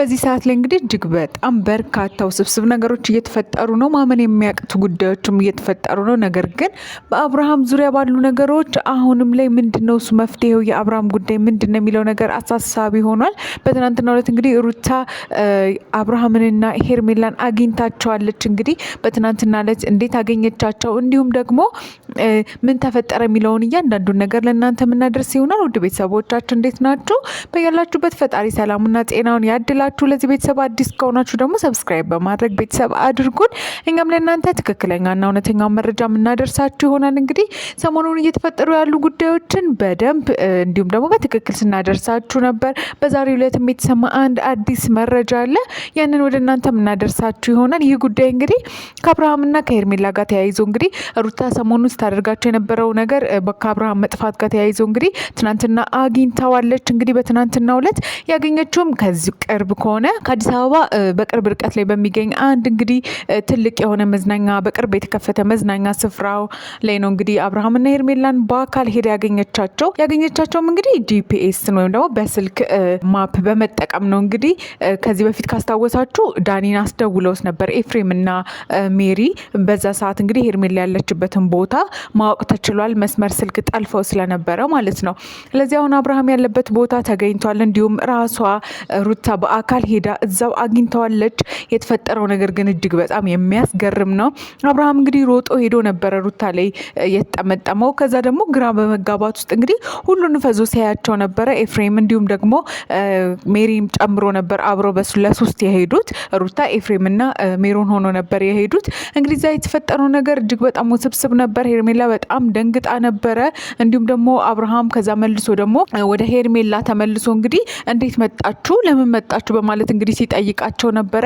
በዚህ ሰዓት ላይ እንግዲህ እጅግ በጣም በርካታ ውስብስብ ነገሮች እየተፈጠሩ ነው። ማመን የሚያቅቱ ጉዳዮችም እየተፈጠሩ ነው። ነገር ግን በአብርሃም ዙሪያ ባሉ ነገሮች አሁንም ላይ ምንድነው እሱ መፍትሄው የአብርሃም ጉዳይ ምንድነው የሚለው ነገር አሳሳቢ ሆኗል። በትናንትናው ዕለት እንግዲህ ሩታ አብርሃምንና ሄርሜላን አግኝታቸዋለች። እንግዲህ በትናንትና ዕለት እንዴት አገኘቻቸው እንዲሁም ደግሞ ምን ተፈጠረ የሚለውን እያንዳንዱን ነገር ለእናንተ የምናደርስ ይሆናል። ውድ ቤተሰቦቻችን እንዴት ናችሁ? በያላችሁበት ፈጣሪ ሰላሙና ጤናውን ያድላችሁ። ለዚህ ቤተሰብ አዲስ ከሆናችሁ ደግሞ ሰብስክራይብ በማድረግ ቤተሰብ አድርጉን። እኛም ለእናንተ ትክክለኛና እውነተኛውን መረጃ የምናደርሳችሁ ይሆናል። እንግዲህ ሰሞኑን እየተፈጠሩ ያሉ ጉዳዮችን በደንብ እንዲሁም ደግሞ በትክክል ስናደርሳችሁ ነበር። በዛሬው ዕለትም የተሰማ አንድ አዲስ መረጃ አለ። ያንን ወደ እናንተ የምናደርሳችሁ ይሆናል። ይህ ጉዳይ እንግዲህ ከአብርሃምና ከሄርሜላ ጋር ተያይዞ እንግዲህ ሩታ ሰሞኑን ስታደርጋቸው የነበረው ነገር ከአብርሃም መጥፋት ጋር ተያይዞ እንግዲህ ትናንትና አግኝታዋለች። እንግዲህ በትናንትናው ዕለት ያገኘችውም ከዚህ ቅርብ ከሆነ ከአዲስ አበባ በቅርብ ርቀት ላይ በሚገኝ አንድ እንግዲህ ትልቅ የሆነ መዝናኛ በቅርብ የተከፈተ መዝናኛ ስፍራው ላይ ነው እንግዲህ አብርሃምና ሄርሜላን በአካል ሄዳ ያገኘቻቸውም እንግዲህ ጂፒኤስን ወይም ደግሞ በስልክ ማፕ በመጠቀም ነው። እንግዲህ ከዚህ በፊት ካስታወሳችሁ ዳኒን አስደውለውስ ነበር ኤፍሬምና ሜሪ። በዛ ሰዓት እንግዲህ ሄርሜላ ያለችበትን ቦታ ማወቅ ተችሏል። መስመር ስልክ ጠልፈው ስለነበረ ማለት ነው። ስለዚህ አሁን አብርሃም ያለበት ቦታ ተገኝቷል። እንዲሁም ራሷ ሩታ በአካል ሄዳ እዛው አግኝተዋለች። የተፈጠረው ነገር ግን እጅግ በጣም የሚያስገርም ነው። አብርሃም እንግዲህ ሮጦ ሄዶ ነበረ ሩታ ላይ የተጠመጠመው። ከዛ ደግሞ ግራ በመጋባት ውስጥ እንግዲህ ሁሉን ፈዞ ሲያያቸው ነበረ። ኤፍሬም እንዲሁም ደግሞ ሜሪም ጨምሮ ነበር አብረው ለሶስት የሄዱት። ሩታ ኤፍሬምና ሜሮን ሆኖ ነበር የሄዱት። እንግዲህ እዛ የተፈጠረው ነገር እጅግ በጣም ውስብስብ ነበር። ሄርሜላ በጣም ደንግጣ ነበረ። እንዲሁም ደግሞ አብርሃም ከዛ መልሶ ደግሞ ወደ ሄርሜላ ተመልሶ እንግዲህ እንዴት መጣችሁ ለምን መጣችሁ በማለት እንግዲህ ሲጠይቃቸው ነበረ።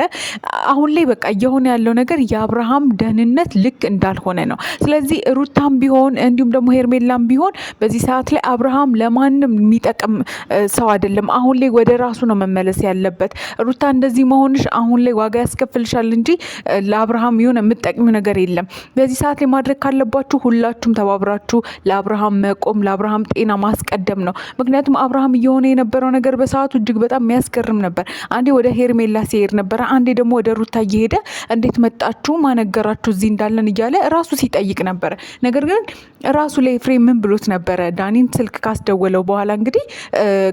አሁን ላይ በቃ እየሆነ ያለው ነገር የአብርሃም ደህንነት ልክ እንዳልሆነ ነው። ስለዚህ ሩታም ቢሆን እንዲሁም ደግሞ ሄርሜላም ቢሆን በዚህ ሰዓት ላይ አብርሃም ለማንም የሚጠቅም ሰው አይደለም። አሁን ላይ ወደ ራሱ ነው መመለስ ያለበት። ሩታ እንደዚህ መሆንሽ አሁን ላይ ዋጋ ያስከፍልሻል እንጂ ለአብርሃም የሆነ የምጠቅሚው ነገር የለም። በዚህ ሰዓት ላይ ማድረግ ካለባችሁ ሁላችሁም ተባብራችሁ ለአብርሃም መቆም፣ ለአብርሃም ጤና ማስቀደም ነው። ምክንያቱም አብርሃም እየሆነ የነበረው ነገር በሰዓቱ እጅግ በጣም የሚያስገርም ነበር። አንዴ ወደ ሄርሜላ ሲሄድ ነበረ፣ አንዴ ደግሞ ወደ ሩታ እየሄደ እንዴት መጣችሁ ማነገራችሁ እዚህ እንዳለን እያለ ራሱ ሲጠይቅ ነበረ። ነገር ግን ራሱ ላይ ኤፍሬም ምን ብሎት ነበረ? ዳኒን ስልክ ካስደወለው በኋላ እንግዲህ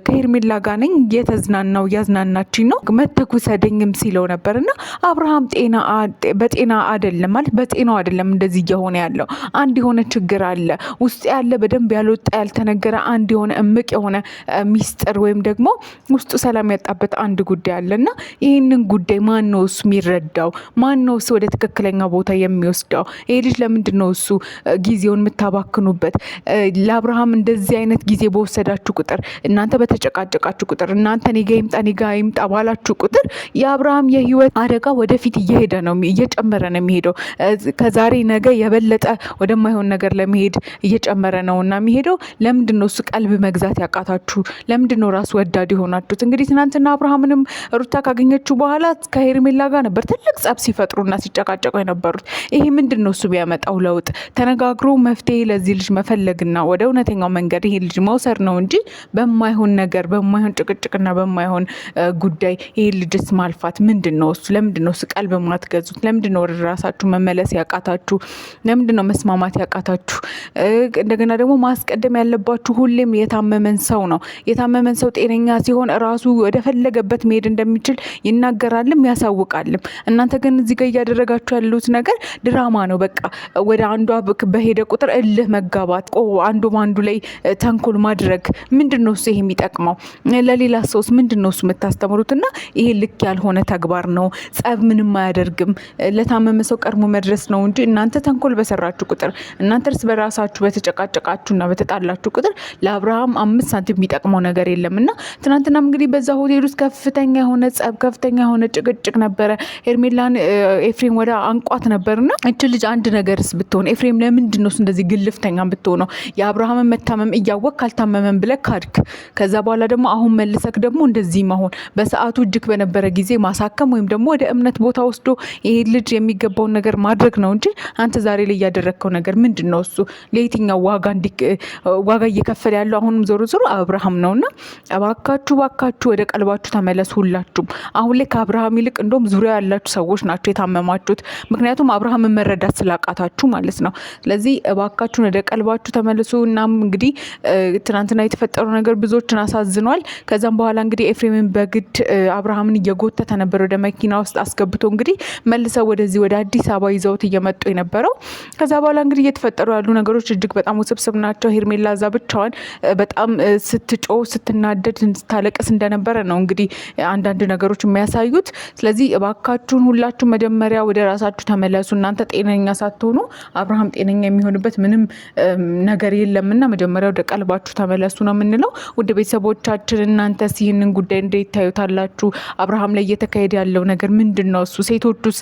ከሄርሜላ ጋር ነኝ እየተዝናናው እያዝናናችኝ ነው መተኩ ሰደኝም ሲለው ነበር። እና አብርሃም በጤና አይደለም ማለት በጤናው አይደለም እንደዚህ እየሆነ ያለው። አንድ የሆነ ችግር አለ ውስጥ ያለ በደንብ ያልወጣ ያልተነገረ አንድ የሆነ እምቅ የሆነ ሚስጥር ወይም ደግሞ ውስጡ ሰላም ያጣበት አንድ ጉዳይ አለ። እና ይህንን ጉዳይ ማን ነው እሱ የሚረዳው? ማን ነው እሱ ወደ ትክክለኛ ቦታ የሚወስደው? ይሄ ልጅ ለምንድን ነው እሱ ጊዜውን የምታባክኑበት? ለአብርሃም እንደዚህ አይነት ጊዜ በወሰዳችሁ ቁጥር፣ እናንተ በተጨቃጨቃችሁ ቁጥር፣ እናንተ ኔጋ ይምጣ ባላችሁ ቁጥር የአብርሃም የህይወት አደጋ ወደፊት እየሄደ ነው እየጨመረ ነው የሚሄደው። ከዛሬ ነገ የበለጠ ወደማይሆን ነገር ለመሄድ እየጨመረ ነው እና የሚሄደው። ለምንድን ነው እሱ ቀልብ መግዛት ያቃታችሁ? ለምንድን ነው ራሱ ወዳድ የሆናችሁት? እንግዲህ ትናንትና አብርሃምንም ሩታ ካገኘችው በኋላ ከሄርሜላ ጋር ነበር ትልቅ ጸብ ሲፈጥሩና ሲጨቃጨቁ የነበሩት። ይሄ ምንድን ነው እሱ ቢያመጣው ለውጥ? ተነጋግሮ መፍትሄ ለዚህ ልጅ መፈለግና ወደ እውነተኛው መንገድ ይሄ ልጅ መውሰድ ነው እንጂ በማይሆን ነገር በማይሆን ጭቅጭቅና በማይሆን ጉዳይ ይሄ ልጅስ ማልፋት ምንድን ነው እሱ? ለምንድን ነው እሱ ቀልብ ማትገዙት? ለምንድን ነው ወደ ራሳችሁ መመለስ ያቃታችሁ? ለምንድን ነው መስማማት ያቃታችሁ? እንደገና ደግሞ ማስቀደም ያለባችሁ ሁሌም የታመመን ሰው ነው። የታመመን ሰው ጤነኛ ሲሆን ራሱ ወደ ፈለገበት መሄድ እንደሚችል ይናገራልም ያሳውቃልም። እናንተ ግን እዚህ ጋር እያደረጋችሁ ያሉት ነገር ድራማ ነው። በቃ ወደ አንዷ በሄደ ቁጥር እልህ መጋባት፣ አንዱ በአንዱ ላይ ተንኮል ማድረግ ምንድን ነው እሱ? ይሄ የሚጠቅመው ለሌላ ሰውስ ምንድን ነው እሱ የምታስተምሩት? እና ይሄ ልክ ያልሆነ ተግባር ነው። ጸብ ምንም አያደርግም። ለታመመ ሰው ቀድሞ መድረስ ነው እንጂ እናንተ ተንኮል በሰራችሁ ቁጥር፣ እናንተ እርስ በራሳችሁ በተጨቃጨቃችሁና በተጣላችሁ ቁጥር ለአብርሃም 5 ሳንቲም የሚጠቅመው ነገር የለም። እና ትናንትናም እንግዲህ በዛ ሆቴል ውስጥ ከፍተኛ የሆነ ጸብ፣ ከፍተኛ የሆነ ጭቅጭቅ ነበረ። ሄርሜላን ኤፍሬም ወደ አንቋት ነበርና እች ልጅ አንድ ነገርስ ብትሆን ኤፍሬም ለምንድን ነው እንደዚህ ግልፍተኛ ብትሆነው? የአብርሃምን መታመም እያወቅ ካልታመመን ብለህ ካድክ። ከዛ በኋላ ደግሞ አሁን መልሰክ ደግሞ እንደዚህ መሆን፣ በሰዓቱ እጅግ በነበረ ጊዜ ማሳከም ወይም ደግሞ ወደ እምነት ቦታ ወስዶ ይሄ ልጅ የሚገባውን ነገር ማድረግ ነው እንጂ አንተ ዛሬ ላይ ያደረከው ነገር ምንድን ነው? እሱ ለየትኛው ዋጋ እየከፈለ ያለው አሁንም ዞሮ ዞሮ አብርሃም ነውና እባካችሁ ወደ ቀልባችሁ ተመለሱ። ሁላችሁም። አሁን ላይ ከአብርሃም ይልቅ እንደውም ዙሪያ ያላችሁ ሰዎች ናቸው የታመማችሁት። ምክንያቱም አብርሃምን መረዳት ስላቃታችሁ ማለት ነው። ስለዚህ እባካችሁን ወደ ቀልባችሁ ተመልሱ። እናም እንግዲህ ትናንትና የተፈጠሩ ነገር ብዙዎችን አሳዝኗል። ከዛም በኋላ እንግዲህ ኤፍሬምን በግድ አብርሃምን እየጎተተ ነበር ወደ መኪና ውስጥ አስገብቶ እንግዲህ መልሰው ወደዚህ ወደ አዲስ አበባ ይዘውት እየመጡ የነበረው። ከዛ በኋላ እንግዲህ እየተፈጠሩ ያሉ ነገሮች እጅግ በጣም ውስብስብ ናቸው። ሄርሜላ እዛ ብቻዋን በጣም ስትጮህ ስትናደድ ስታለቅስ እንደነበረ ነው እንግዲህ አንዳንድ ነገሮች የሚያሳዩት። ስለዚህ እባካችሁን ሁላችሁ መጀመሪያ ወደ ራሳችሁ ተመለሱ። እናንተ ጤነኛ ሳትሆኑ አብርሃም ጤነኛ የሚሆንበት ምንም ነገር የለምና መጀመሪያ ወደ ቀልባችሁ ተመለሱ ነው የምንለው። ውድ ቤተሰቦቻችን እናንተስ ይህንን ጉዳይ እንዴት ታዩታላችሁ? አብርሃም ላይ እየተካሄደ ያለው ነገር ምንድን ነው? እሱ ሴቶቹስ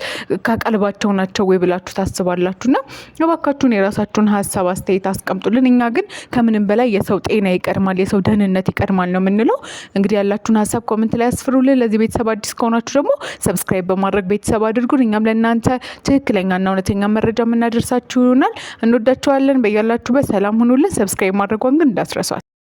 ከቀልባቸው ናቸው ወይ ብላችሁ ታስባላችሁና እባካችሁን የራሳችሁን ሀሳብ አስተያየት አስቀምጡልን። እኛ ግን ከምንም በላይ የሰው ጤና ይቀድማል፣ የሰው ደህንነት ይቀድማል ነው የምንለው። እንግዲህ ያላችሁን ሀሳብ ኮሜንት ላይ አስፍሩልን። ለዚህ ቤተሰብ አዲስ ከሆናችሁ ደግሞ ሰብስክራይብ በማድረግ ቤተሰብ አድርጉን። እኛም ለእናንተ ትክክለኛና እውነተኛ መረጃ የምናደርሳችሁ ይሆናል። እንወዳችኋለን። በያላችሁበት ሰላም ሁኑልን። ሰብስክራይብ ማድረጓን ግን እንዳትረሷት።